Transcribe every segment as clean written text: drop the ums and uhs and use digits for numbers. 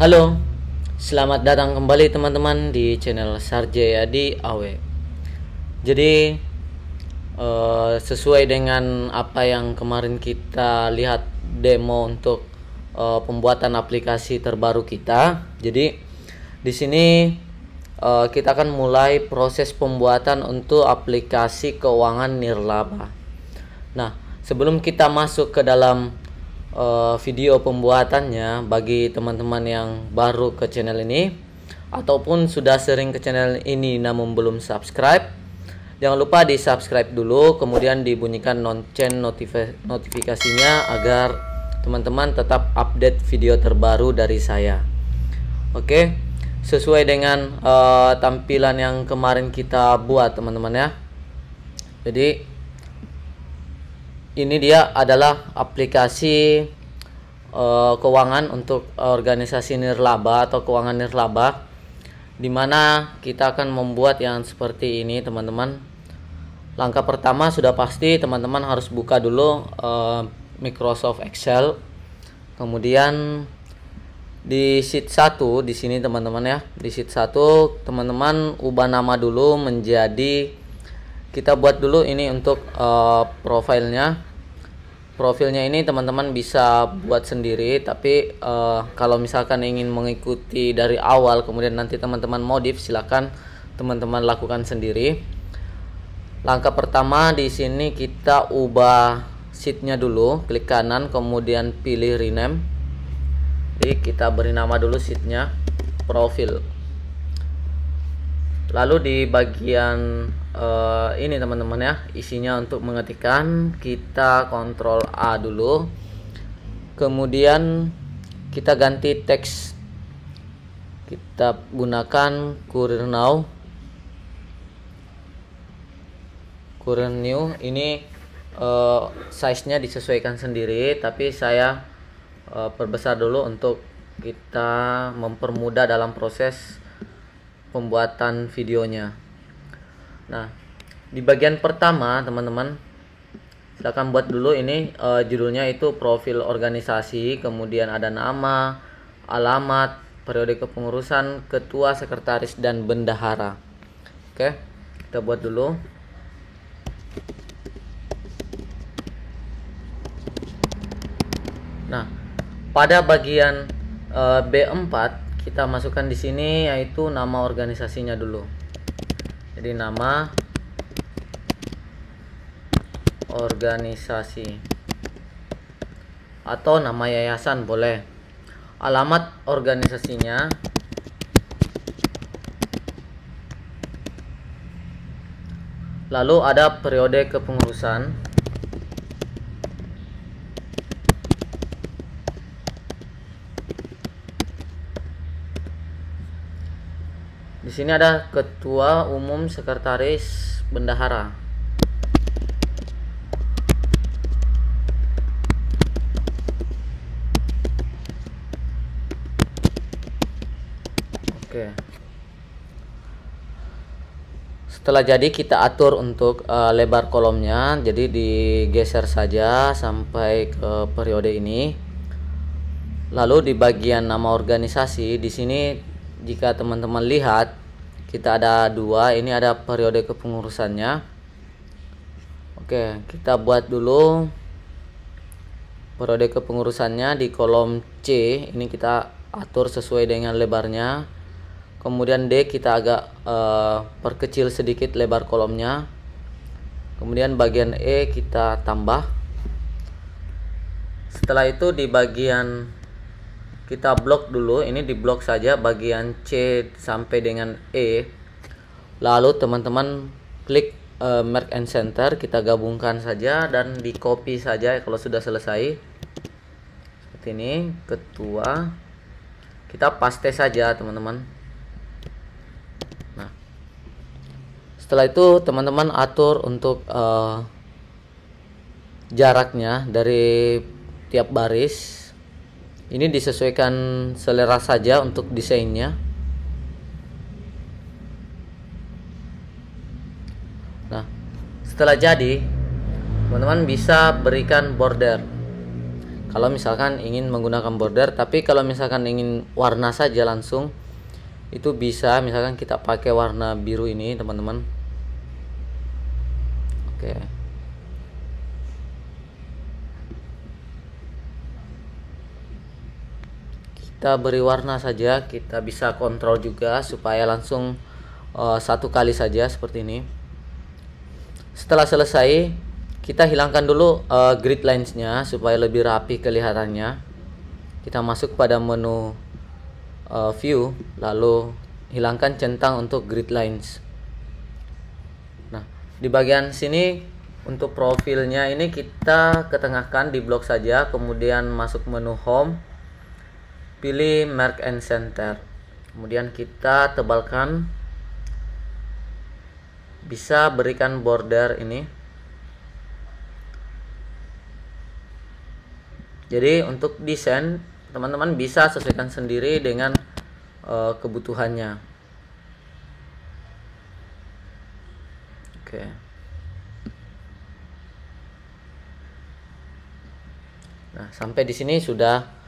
Halo, selamat datang kembali teman-teman di channel Sarjayadi Awe. Jadi sesuai dengan apa yang kemarin kita lihat demo untuk pembuatan aplikasi terbaru kita. Jadi di sini kita akan mulai proses pembuatan untuk aplikasi keuangan nirlaba. Nah, sebelum kita masuk ke dalam video pembuatannya, bagi teman-teman yang baru ke channel ini ataupun sudah sering ke channel ini namun belum subscribe, jangan lupa di subscribe dulu, kemudian dibunyikan lonceng notifikasinya agar teman-teman tetap update video terbaru dari saya. Oke, sesuai dengan tampilan yang kemarin kita buat teman-teman ya. Jadi ini dia adalah aplikasi keuangan untuk organisasi nirlaba atau keuangan nirlaba, dimana kita akan membuat yang seperti ini teman-teman. Langkah pertama sudah pasti teman-teman harus buka dulu Microsoft Excel, kemudian di sheet 1 di sini teman-teman ya, di sheet 1 teman-teman ubah nama dulu menjadi, kita buat dulu ini untuk profilnya ini teman-teman bisa buat sendiri, tapi kalau misalkan ingin mengikuti dari awal kemudian nanti teman-teman modif, silakan teman-teman lakukan sendiri. Langkah pertama di sini kita ubah sheetnya dulu, klik kanan kemudian pilih rename. Jadi kita beri nama dulu sheetnya profil. Lalu di bagian ini teman-teman ya, isinya untuk mengetikkan, kita Ctrl A dulu, kemudian kita ganti teks, kita gunakan Career New. Ini size-nya disesuaikan sendiri, tapi saya perbesar dulu untuk kita mempermudah dalam proses pembuatan videonya. Nah, di bagian pertama teman-teman silakan buat dulu ini judulnya itu profil organisasi, kemudian ada nama, alamat, periode kepengurusan, ketua, sekretaris, dan bendahara. Oke, kita buat dulu. Nah, pada bagian B4 kita masukkan di sini yaitu nama organisasinya dulu. Jadi nama organisasi atau nama yayasan boleh. Alamat organisasinya, lalu ada periode kepengurusan, di sini ada ketua umum, sekretaris, bendahara. Oke. Setelah jadi kita atur untuk lebar kolomnya, jadi digeser saja sampai ke periode ini. Lalu di bagian nama organisasi di sini, jika teman-teman lihat kita ada dua, ini ada periode kepengurusannya. Oke, kita buat dulu periode kepengurusannya di kolom C, ini kita atur sesuai dengan lebarnya. Kemudian D kita agak perkecil sedikit lebar kolomnya. Kemudian bagian E kita tambah. Setelah itu di bagian kita blok dulu, ini di blok saja bagian C sampai dengan E. Lalu teman-teman klik merge and center, kita gabungkan saja dan di copy saja kalau sudah selesai. Seperti ini, ketua. Kita paste saja teman-teman. Nah, setelah itu teman-teman atur untuk jaraknya dari tiap baris. Ini disesuaikan selera saja untuk desainnya. Nah, setelah jadi, teman-teman bisa berikan border. kalau misalkan ingin menggunakan border. Tapi kalau misalkan ingin warna saja langsung, itu bisa misalkan kita pakai warna biru ini teman-teman. Oke. Kita beri warna saja, kita bisa kontrol juga supaya langsung satu kali saja seperti ini. Setelah selesai, kita hilangkan dulu grid lines-nya supaya lebih rapi kelihatannya. Kita masuk pada menu view, lalu hilangkan centang untuk grid lines. Nah, di bagian sini untuk profilnya ini kita ketengahkan di blok saja, kemudian masuk menu home, pilih mark and center, kemudian kita tebalkan, bisa berikan border ini. Jadi untuk desain teman-teman bisa sesuaikan sendiri dengan kebutuhannya. Oke. Nah, sampai di sini sudah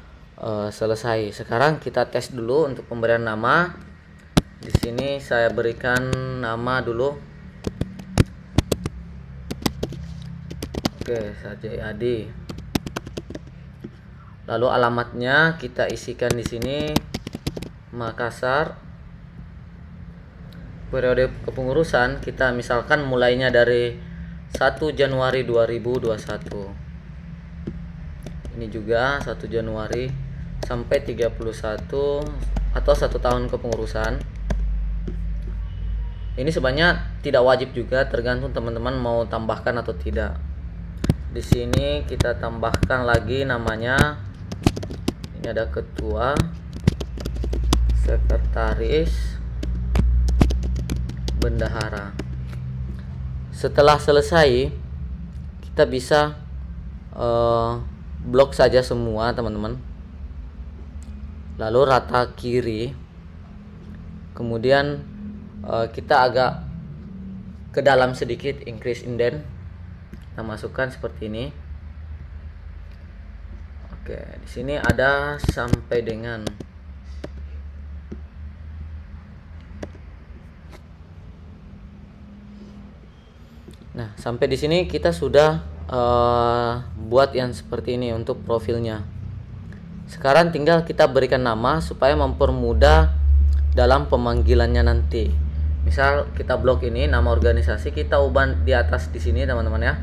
selesai. Sekarang kita tes dulu untuk pemberian nama. Di sini saya berikan nama dulu. Oke, saja Adi. Lalu alamatnya kita isikan di sini Makassar. Periode kepengurusan kita misalkan mulainya dari 1 Januari 2021. Ini juga 1 Januari sampai 31 atau 1 tahun kepengurusan. Ini sebenarnya tidak wajib juga, tergantung teman-teman mau tambahkan atau tidak. Di sini kita tambahkan lagi namanya. Ini ada ketua, sekretaris, bendahara. Setelah selesai, kita bisa blok saja semua teman-teman, lalu rata kiri, kemudian kita agak ke dalam sedikit, increase indent, kita masukkan seperti ini. Oke, di sini ada sampai dengan sampai di sini kita sudah buat yang seperti ini untuk profilnya. Sekarang tinggal kita berikan nama supaya mempermudah dalam pemanggilannya nanti. Misal kita blok ini nama organisasi, kita ubah di atas di sini teman-teman ya.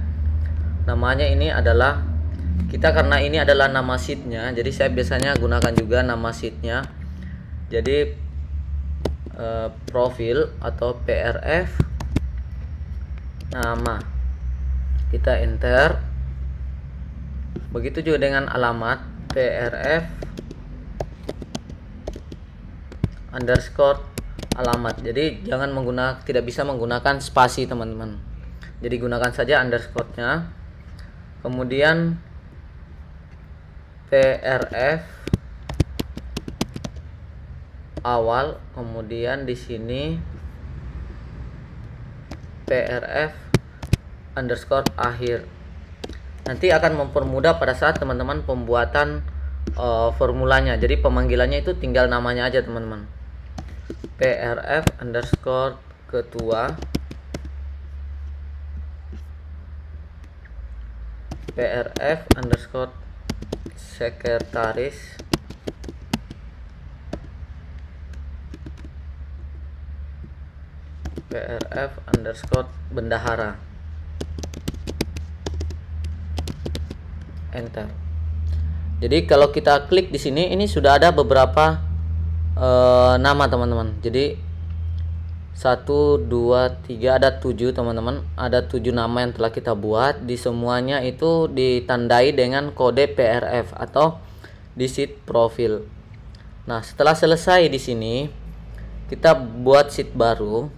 Namanya ini adalah karena ini adalah nama sheetnya, jadi saya biasanya gunakan juga nama sheetnya. Jadi profil atau PRF nama, kita enter. Begitu juga dengan alamat, PRF underscore alamat. Jadi jangan tidak bisa menggunakan spasi teman-teman, jadi gunakan saja underscore-nya. Kemudian PRF awal, kemudian di sini PRF underscore akhir. Nanti akan mempermudah pada saat teman-teman pembuatan formulanya. Jadi pemanggilannya itu tinggal namanya aja teman-teman. PRF underscore ketua, PRF underscore sekretaris, PRF underscore bendahara, enter. Jadi kalau kita klik di sini, ini sudah ada beberapa nama teman-teman. Jadi 1, 2, 3, ada 7 teman-teman. Ada 7 nama yang telah kita buat. Di semuanya itu ditandai dengan kode PRF atau di sheet profil. Nah, setelah selesai di sini, kita buat sheet baru.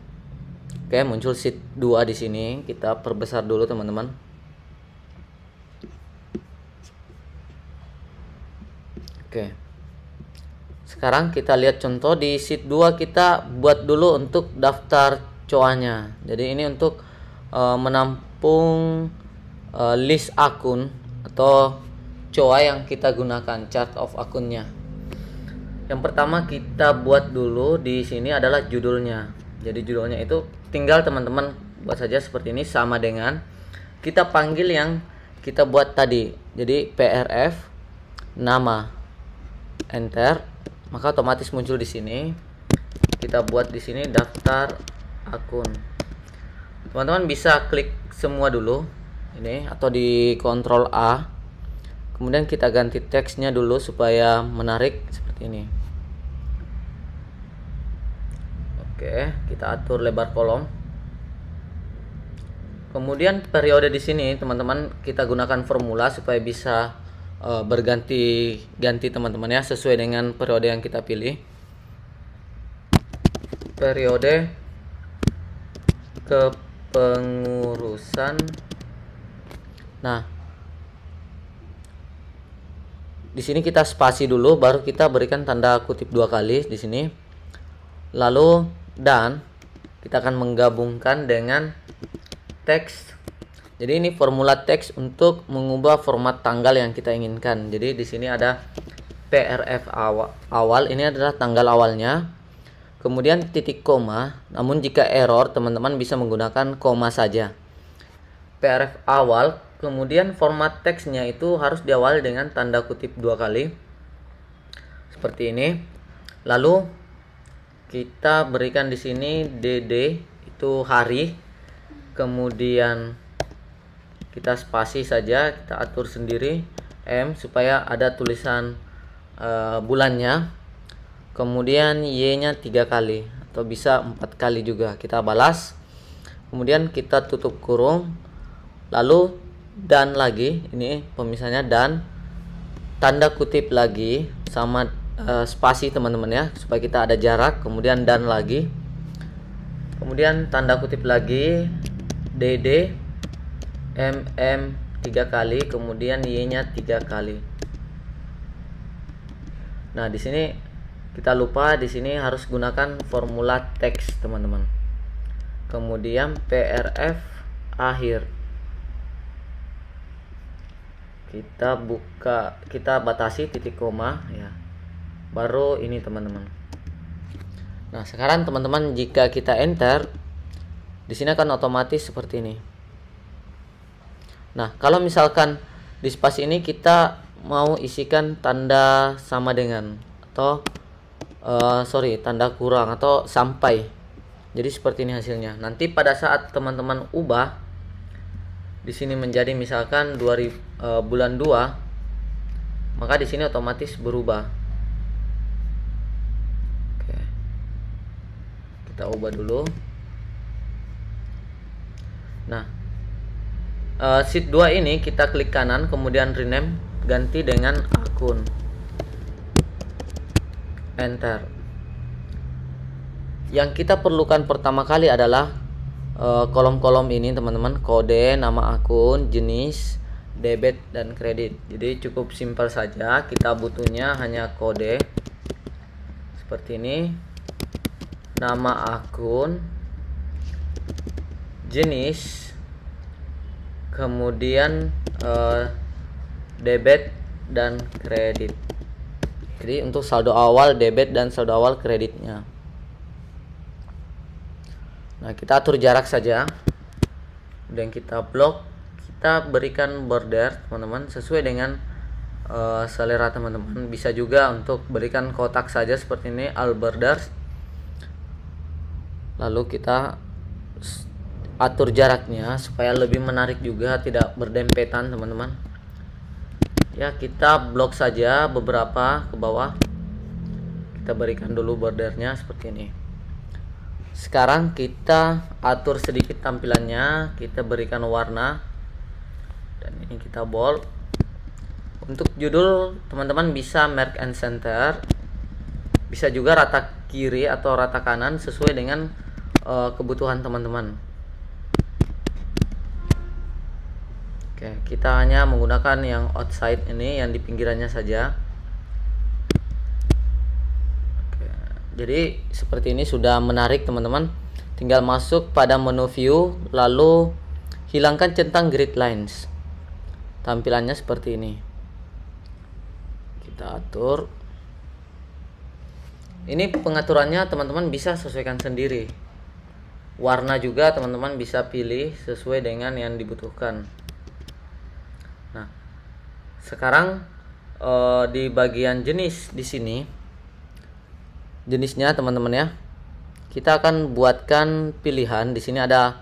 Oke, muncul sheet 2 di sini. Kita perbesar dulu teman-teman. Oke. Sekarang kita lihat contoh di sheet 2, kita buat dulu untuk daftar coanya. Jadi ini untuk menampung list akun atau COA yang kita gunakan, chart of akunnya. Yang pertama kita buat dulu di sini adalah judulnya. Jadi judulnya itu tinggal teman-teman buat saja seperti ini, sama dengan kita panggil yang kita buat tadi. Jadi PRF nama, enter, maka otomatis muncul di sini. Kita buat di sini daftar akun. Teman-teman bisa klik semua dulu ini atau di Ctrl A. Kemudian kita ganti teksnya dulu supaya menarik seperti ini. Oke, kita atur lebar kolom. Kemudian periode di sini teman-teman kita gunakan formula supaya bisa berganti-ganti teman-teman ya, sesuai dengan periode yang kita pilih. Periode kepengurusan. Nah, di sini kita spasi dulu, baru kita berikan tanda kutip 2 kali di sini. Lalu dan kita akan menggabungkan dengan teks. Jadi ini formula teks untuk mengubah format tanggal yang kita inginkan. Jadi di sini ada PRF awal, ini adalah tanggal awalnya. Kemudian titik koma, namun jika error teman-teman bisa menggunakan koma saja. PRF awal, kemudian format teksnya itu harus diawali dengan tanda kutip 2 kali seperti ini. Lalu kita berikan di sini DD itu hari, kemudian kita spasi saja, kita atur sendiri M supaya ada tulisan bulannya, kemudian Y-nya 3 kali atau bisa 4 kali juga, kita balas, kemudian kita tutup kurung, lalu dan lagi, ini pemisahnya dan tanda kutip lagi sama spasi teman-teman ya, supaya kita ada jarak, kemudian dan lagi, kemudian tanda kutip lagi DD MM 3 kali, kemudian Y-nya 3 kali. Nah, di sini kita lupa, di sini harus gunakan formula teks teman-teman. Kemudian PRF akhir. Kita buka, kita batasi titik koma ya, baru ini teman-teman. Nah, sekarang teman-teman jika kita enter di sini akan otomatis seperti ini. Nah, kalau misalkan di spasi ini kita mau isikan tanda sama dengan atau tanda kurang atau sampai, jadi seperti ini hasilnya. Nanti pada saat teman-teman ubah di sini menjadi misalkan bulan 2, maka di sini otomatis berubah. Oke. Kita ubah dulu. Nah, sheet 2 ini kita klik kanan, kemudian rename, ganti dengan akun, enter. Yang kita perlukan pertama kali adalah kolom-kolom ini teman-teman, kode, nama akun, jenis, debit dan kredit. Jadi cukup simpel saja, kita butuhnya hanya kode seperti ini, nama akun, jenis, kemudian debit dan kredit. Jadi untuk saldo awal debit dan saldo awal kreditnya. Nah, kita atur jarak saja, dan kita blok, kita berikan border teman-teman sesuai dengan selera teman-teman. Bisa juga untuk berikan kotak saja seperti ini, all borders. Lalu kita atur jaraknya supaya lebih menarik juga, tidak berdempetan teman-teman ya. Kita blok saja beberapa ke bawah, kita berikan dulu bordernya seperti ini. Sekarang kita atur sedikit tampilannya, kita berikan warna, dan ini kita bold. Untuk judul teman-teman bisa merge and center, bisa juga rata kiri atau rata kanan sesuai dengan kebutuhan teman-teman. Oke, kita hanya menggunakan yang outside ini, yang di pinggirannya saja. Jadi seperti ini sudah menarik teman-teman. Tinggal masuk pada menu view, lalu hilangkan centang grid lines. Tampilannya seperti ini. Kita atur. Ini pengaturannya teman-teman bisa sesuaikan sendiri. Warna juga teman-teman bisa pilih sesuai dengan yang dibutuhkan. Nah, sekarang di bagian jenis di sini, jenisnya teman-teman ya, kita akan buatkan pilihan. Di sini ada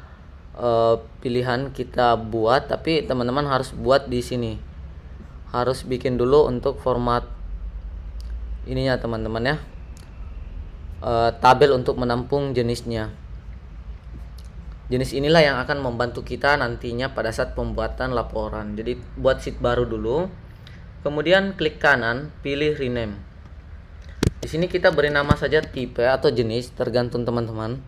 pilihan kita buat, tapi teman-teman harus buat di sini. Harus bikin dulu untuk format ininya teman-teman ya, tabel untuk menampung jenisnya. Jenis inilah yang akan membantu kita nantinya pada saat pembuatan laporan. Jadi buat sheet baru dulu, kemudian klik kanan, pilih rename. Di sini kita beri nama saja tipe atau jenis, tergantung teman-teman.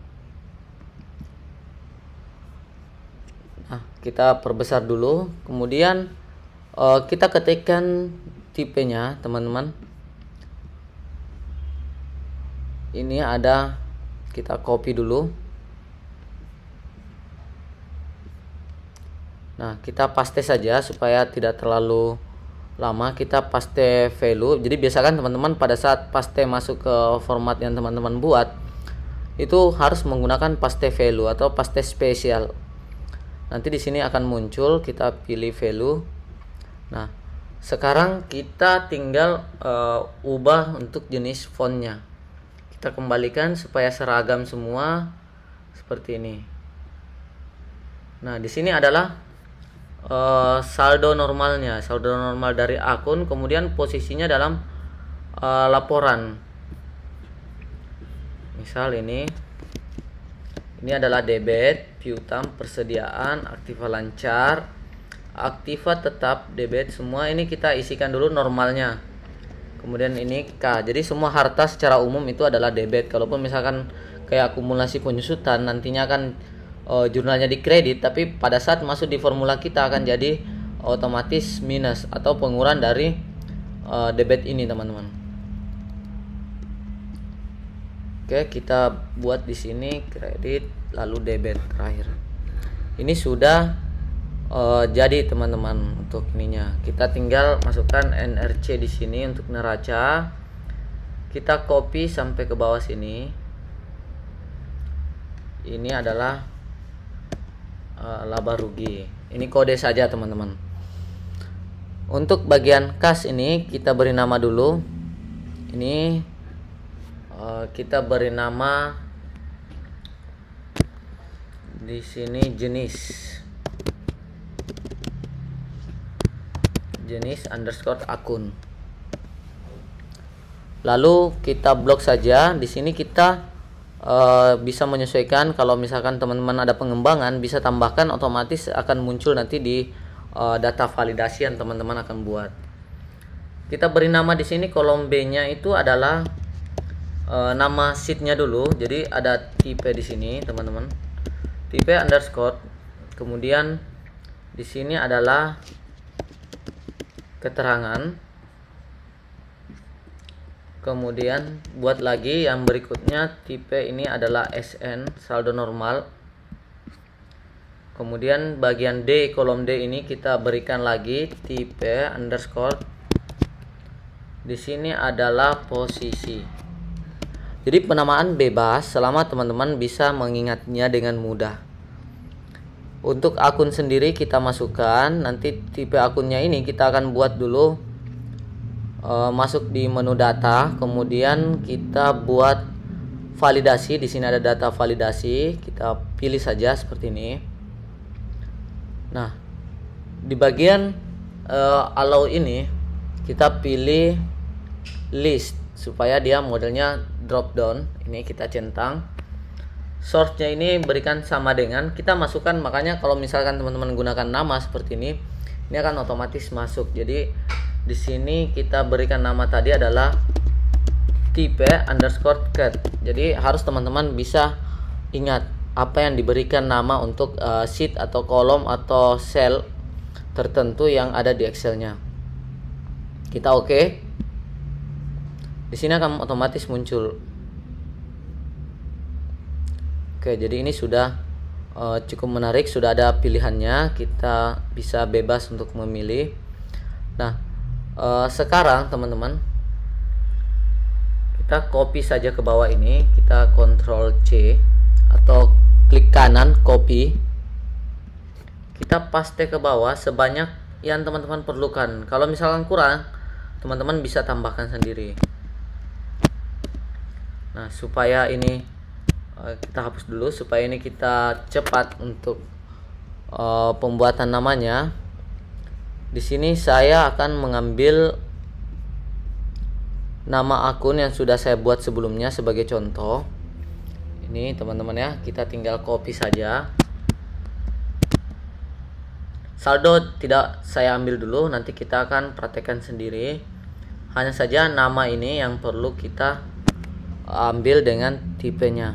Nah, kita perbesar dulu, kemudian kita ketikkan tipenya teman-teman. Ini ada, kita copy dulu. Nah, kita paste saja supaya tidak terlalu lama. Kita paste value. Jadi biasakan teman-teman pada saat paste masuk ke format yang teman-teman buat, itu harus menggunakan paste value atau paste spesial. Nanti di sini akan muncul, kita pilih value. Nah, sekarang kita tinggal ubah untuk jenis fontnya. Kita kembalikan supaya seragam semua seperti ini. Nah, di sini adalah saldo normalnya, saldo normal dari akun, kemudian posisinya dalam laporan. Misal ini adalah debit, piutang, persediaan, aktiva lancar, aktiva tetap, debit, semua ini kita isikan dulu normalnya. Kemudian ini K. Jadi semua harta secara umum itu adalah debit. Kalaupun misalkan kayak akumulasi penyusutan, nantinya akan jurnalnya di kredit, tapi pada saat masuk di formula kita akan jadi otomatis minus atau pengurangan dari debit ini teman-teman. Oke, kita buat di sini kredit lalu debit terakhir. Ini sudah jadi teman-teman untuk ininya. Kita tinggal masukkan NRC di sini untuk neraca. Kita copy sampai ke bawah sini. Ini adalah laba rugi. Ini kode saja teman-teman. Untuk bagian kas ini kita beri nama dulu. Ini kita beri nama di sini jenis underscore akun. Lalu kita blok saja. Di sini kita bisa menyesuaikan. Kalau misalkan teman-teman ada pengembangan, bisa tambahkan, otomatis akan muncul nanti di data validasi yang teman-teman akan buat. Kita beri nama di sini kolom B-nya itu adalah nama sheet-nya dulu. Jadi ada tipe di sini teman-teman, tipe underscore, kemudian di sini adalah keterangan. Kemudian buat lagi yang berikutnya, tipe ini adalah SN, saldo normal. Kemudian bagian D, kolom D ini kita berikan lagi tipe underscore. Di sini adalah posisi. Jadi penamaan bebas selama teman-teman bisa mengingatnya dengan mudah. Untuk akun sendiri kita masukkan, nanti tipe akunnya ini kita akan buat dulu. Masuk di menu data, kemudian kita buat validasi. Di sini ada data validasi, kita pilih saja seperti ini. Nah, di bagian allow ini kita pilih list supaya dia modelnya drop down. Ini kita centang. Source-nya ini berikan sama dengan, kita masukkan. Makanya kalau misalkan teman-teman gunakan nama seperti ini akan otomatis masuk. Jadi di sini kita berikan nama tadi adalah tipe underscore cat. Jadi harus teman-teman bisa ingat apa yang diberikan nama untuk sheet atau kolom atau sel tertentu yang ada di Excel-nya. Kita oke. Di sini akan otomatis muncul. Oke, jadi ini sudah cukup menarik, sudah ada pilihannya. Kita bisa bebas untuk memilih. Nah, Sekarang teman-teman, kita copy saja ke bawah ini, kita Ctrl C atau klik kanan copy, kita paste ke bawah sebanyak yang teman-teman perlukan. Kalau misalkan kurang, teman-teman bisa tambahkan sendiri. Nah, supaya ini kita hapus dulu, supaya ini kita cepat untuk pembuatan namanya. Di sini saya akan mengambil nama akun yang sudah saya buat sebelumnya sebagai contoh. Ini teman-teman ya, kita tinggal copy saja. Saldo tidak saya ambil dulu, nanti kita akan praktekkan sendiri. Hanya saja nama ini yang perlu kita ambil dengan tipenya.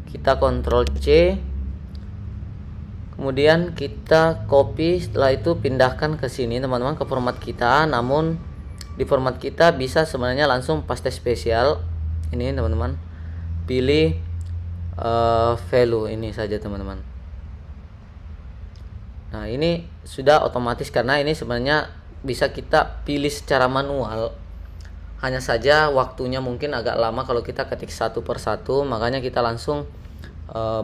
Kita Ctrl C, kemudian kita copy, setelah itu pindahkan ke sini teman-teman, ke format kita. Namun di format kita bisa sebenarnya langsung paste spesial. Ini teman-teman, pilih value ini saja teman-teman. Nah, ini sudah otomatis karena ini sebenarnya bisa kita pilih secara manual. Hanya saja waktunya mungkin agak lama kalau kita ketik satu persatu, makanya kita langsung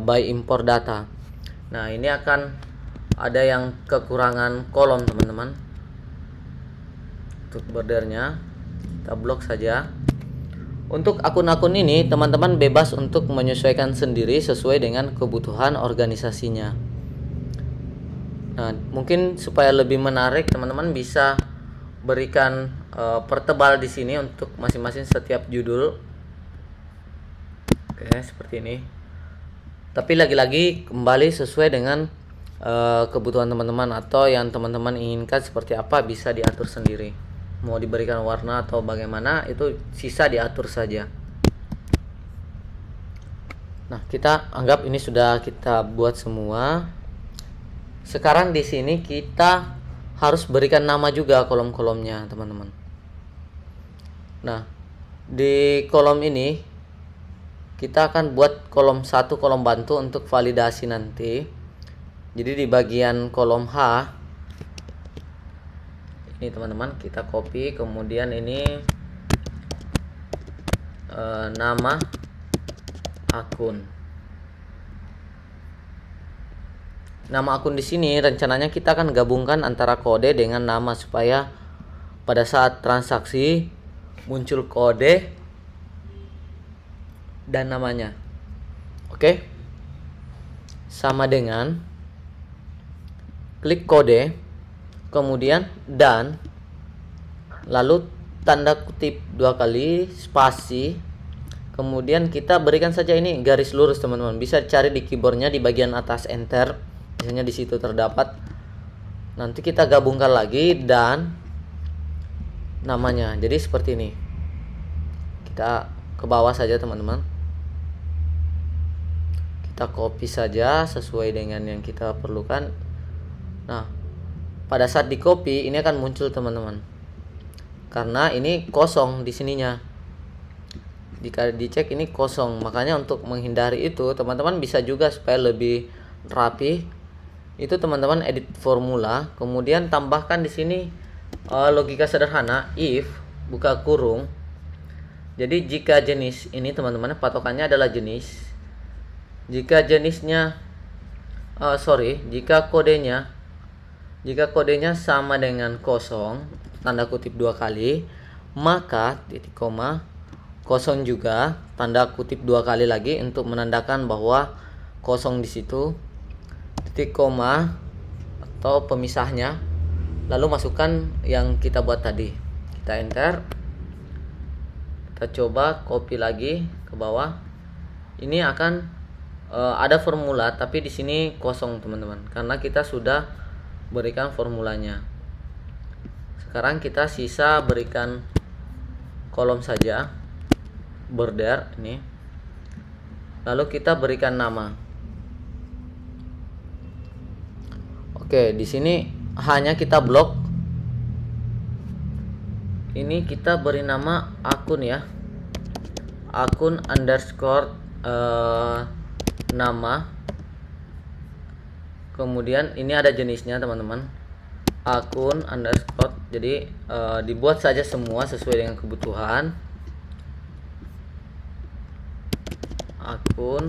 by import data. Nah, ini akan ada yang kekurangan kolom teman-teman. Untuk bordernya kita blok saja. Untuk akun-akun ini teman-teman bebas untuk menyesuaikan sendiri sesuai dengan kebutuhan organisasinya. Nah, mungkin supaya lebih menarik teman-teman bisa berikan pertebal di sini untuk masing-masing setiap judul. Oke, seperti ini. Tapi lagi-lagi kembali sesuai dengan kebutuhan teman-teman atau yang teman-teman inginkan seperti apa, bisa diatur sendiri. Mau diberikan warna atau bagaimana, itu sisa diatur saja. Nah, kita anggap ini sudah kita buat semua. Sekarang di sini kita harus berikan nama juga kolom-kolomnya teman-teman. Nah, di kolom ini kita akan buat kolom 1, kolom bantu untuk validasi nanti. Jadi di bagian kolom H ini teman-teman, kita copy, kemudian ini nama akun. Nama akun di sini rencananya kita akan gabungkan antara kode dengan nama supaya pada saat transaksi muncul kode dan namanya. Oke. Sama dengan klik kode, kemudian dan, lalu tanda kutip 2 kali, spasi, kemudian kita berikan saja ini garis lurus teman-teman. Bisa cari di keyboardnya di bagian atas enter, biasanya di situ terdapat. Nanti kita gabungkan lagi dan namanya. Jadi seperti ini. Kita ke bawah saja teman-teman. Kita copy saja sesuai dengan yang kita perlukan. Nah, pada saat di copy ini akan muncul teman-teman, karena ini kosong di sininya. Jika dicek ini kosong, makanya untuk menghindari itu teman-teman bisa juga supaya lebih rapi. Itu teman-teman edit formula, kemudian tambahkan di sini logika sederhana if buka kurung. Jadi jika jenis ini teman-teman patokannya adalah jenis. Jika jenisnya jika kodenya sama dengan kosong, tanda kutip 2 kali, maka titik koma kosong juga, tanda kutip 2 kali lagi untuk menandakan bahwa kosong di situ, titik koma atau pemisahnya, lalu masukkan yang kita buat tadi. Kita enter. Kita coba copy lagi ke bawah. Ini akan ada formula, tapi di sini kosong teman-teman, karena kita sudah berikan formulanya. Sekarang kita sisa berikan kolom saja, border ini, lalu kita berikan nama. Oke, di sini hanya kita blok. Ini kita beri nama akun ya, akun underscore nama. Kemudian ini ada jenisnya teman-teman. akun underscore. Jadi dibuat saja semua sesuai dengan kebutuhan. Akun,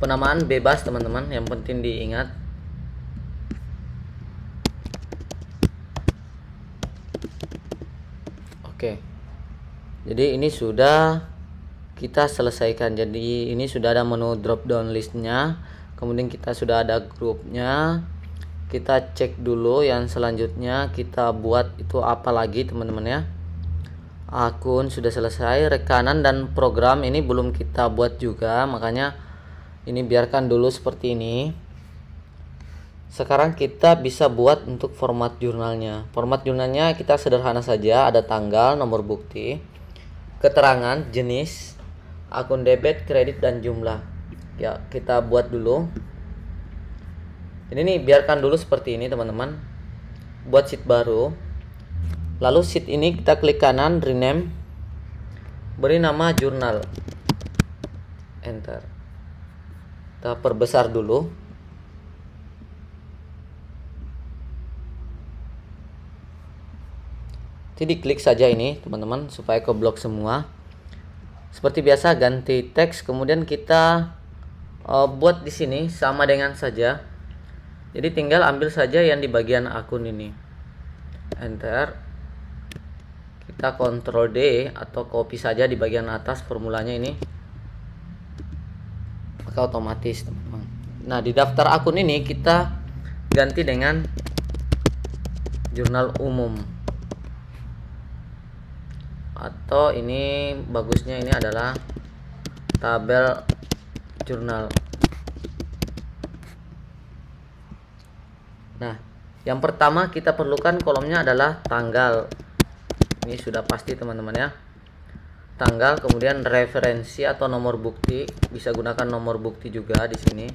penamaan bebas teman-teman, yang penting diingat. Oke, jadi ini sudah kita selesaikan. Jadi ini sudah ada menu drop down listnya, kemudian kita sudah ada grupnya. Kita cek dulu yang selanjutnya kita buat itu apa lagi teman-teman ya. Akun sudah selesai, rekanan dan program ini belum kita buat juga, makanya ini biarkan dulu seperti ini. Sekarang kita bisa buat untuk format jurnalnya. Format jurnalnya kita sederhana saja, ada tanggal, nomor bukti, keterangan, jenis, akun debit, kredit, dan jumlah. Ya, kita buat dulu. Ini nih, biarkan dulu seperti ini teman-teman. Buat sheet baru. Lalu sheet ini kita klik kanan, rename, beri nama jurnal, enter. Kita perbesar dulu. Jadi diklik saja ini teman-teman supaya keblok semua. Seperti biasa ganti teks, kemudian kita buat di sini sama dengan saja. Jadi tinggal ambil saja yang di bagian akun ini, enter. Kita Ctrl D atau copy saja di bagian atas formulanya ini, maka otomatis teman-teman. Nah, di daftar akun ini kita ganti dengan jurnal umum, atau ini bagusnya ini adalah tabel jurnal. Nah, yang pertama kita perlukan kolomnya adalah tanggal. Ini sudah pasti teman-teman ya. Tanggal, kemudian referensi atau nomor bukti, bisa gunakan nomor bukti juga di sini.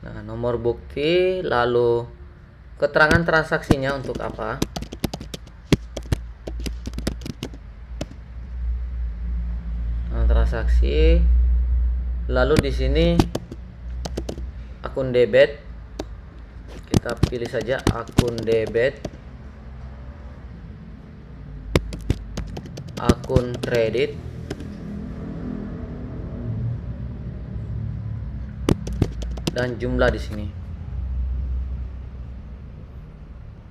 Nah, nomor bukti, lalu keterangan transaksinya untuk apa? Nah, transaksi. Lalu di sini akun debit. Kita pilih saja akun debit. Akun kredit, dan jumlah di sini.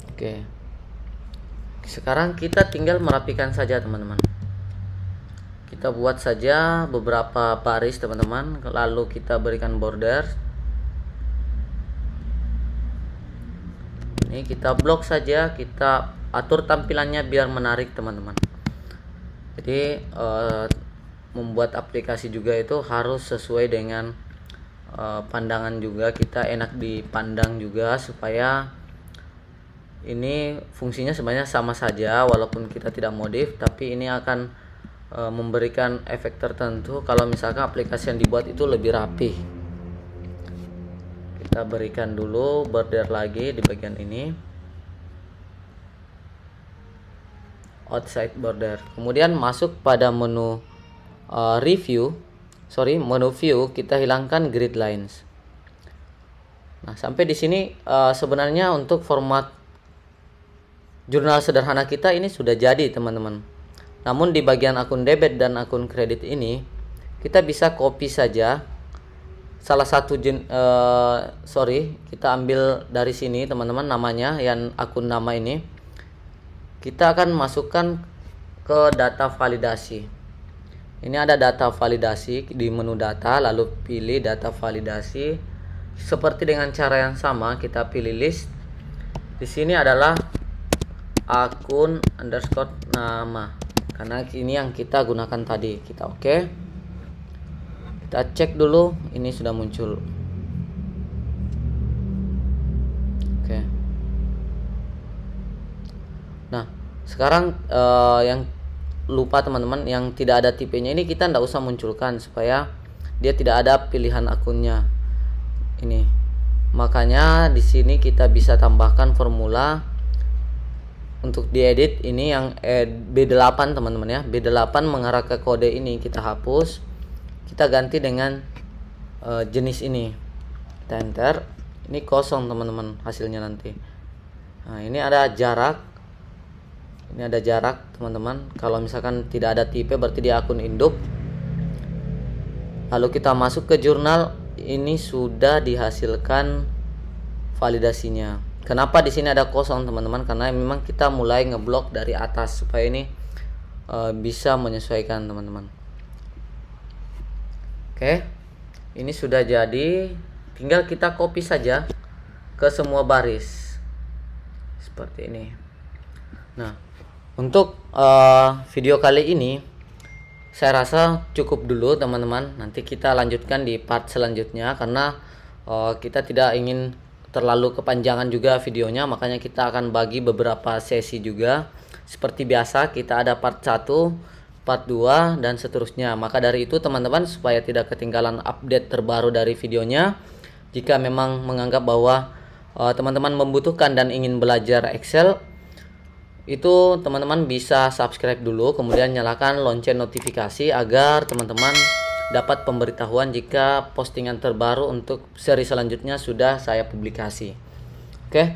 Oke. Sekarang kita tinggal merapikan saja teman-teman. Kita buat saja beberapa baris teman-teman, lalu kita berikan border. Ini kita blok saja, kita atur tampilannya biar menarik teman-teman. Jadi membuat aplikasi juga itu harus sesuai dengan pandangan juga, kita enak dipandang juga, supaya ini fungsinya sebenarnya sama saja walaupun kita tidak modif, tapi ini akan memberikan efek tertentu kalau misalkan aplikasi yang dibuat itu lebih rapi. Kita berikan dulu border lagi di bagian ini, outside border. Kemudian masuk pada menu menu view, kita hilangkan grid lines. Nah, sampai di sini sebenarnya untuk format jurnal sederhana kita ini sudah jadi teman-teman. Namun di bagian akun debit dan akun kredit ini kita bisa copy saja salah satu kita ambil dari sini teman-teman, namanya yang akun nama ini. Kita akan masukkan ke data validasi. Ini ada data validasi di menu data, lalu pilih data validasi. Seperti dengan cara yang sama, kita pilih list. Di sini adalah akun underscore nama, karena ini yang kita gunakan tadi. Kita oke. Kita cek dulu, ini sudah muncul. Oke. Nah, sekarang yang lupa teman-teman, yang tidak ada tipenya ini kita tidak usah munculkan supaya dia tidak ada pilihan akunnya. Ini makanya di sini kita bisa tambahkan formula untuk diedit. Ini yang B8 teman-teman ya, B8 mengarah ke kode ini kita hapus, kita ganti dengan jenis ini, kita enter. Ini kosong teman-teman hasilnya nanti. Nah, ini ada jarak. Ini ada jarak teman-teman. Kalau misalkan tidak ada tipe berarti dia akun induk. Lalu kita masuk ke jurnal, ini sudah dihasilkan validasinya. Kenapa di sini ada kosong teman-teman? Karena memang kita mulai ngeblok dari atas supaya ini bisa menyesuaikan teman-teman. Oke, ini sudah jadi. Tinggal kita copy saja ke semua baris seperti ini. Nah, untuk video kali ini saya rasa cukup dulu teman-teman. Nanti kita lanjutkan di part selanjutnya karena kita tidak ingin terlalu kepanjangan juga videonya, makanya kita akan bagi beberapa sesi juga. Seperti biasa kita ada part 1, part 2 dan seterusnya. Maka dari itu teman-teman, supaya tidak ketinggalan update terbaru dari videonya, jika memang menganggap bahwa teman-teman membutuhkan dan ingin belajar Excel, itu teman-teman bisa subscribe dulu, kemudian nyalakan lonceng notifikasi agar teman-teman dapat pemberitahuan jika postingan terbaru untuk seri selanjutnya sudah saya publikasi. Oke,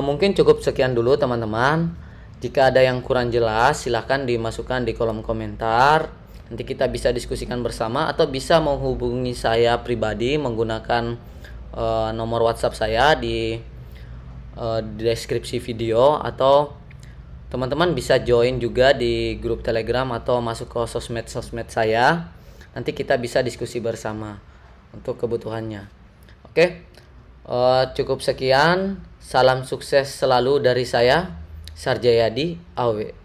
mungkin cukup sekian dulu teman-teman. Jika ada yang kurang jelas silahkan dimasukkan di kolom komentar. Nanti kita bisa diskusikan bersama atau bisa menghubungi saya pribadi menggunakan nomor WhatsApp saya di deskripsi video, atau teman-teman bisa join juga di grup Telegram atau masuk ke sosmed saya. Nanti kita bisa diskusi bersama untuk kebutuhannya. Oke, cukup sekian. Salam sukses selalu dari saya, Sarjayadi Awe.